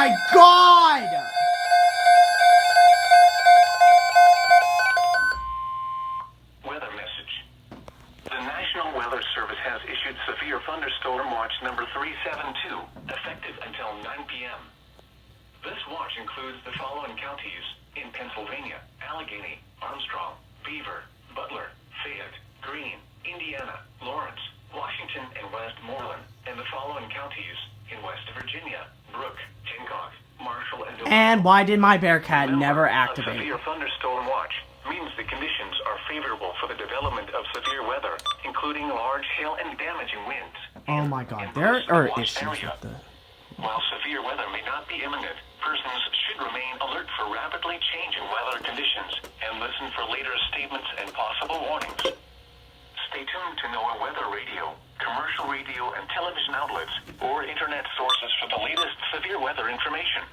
my God! Weather message. The National Weather Service has issued severe thunderstorm watch number 372, effective until 9 p.m. This watch includes the following counties in Pennsylvania: Allegheny, Armstrong, Beaver, Butler, Fayette, Greene, Indiana, Lawrence, Washington, and Westmoreland, and the following counties in West Virginia: Brooke, Hancock, Marshall, and And why did my Bearcat Remember, never a activate? severe thunderstorm watch means the conditions are favorable for the development of severe weather, including large hail and damaging winds. Oh my God, in there most of the are watch issues area. with the... While severe weather may not be imminent, persons should remain alert for rapidly changing weather conditions and listen for later statements and possible warnings. Stay tuned to NOAA weather radio, commercial radio and television outlets, or internet sources for the latest severe weather information.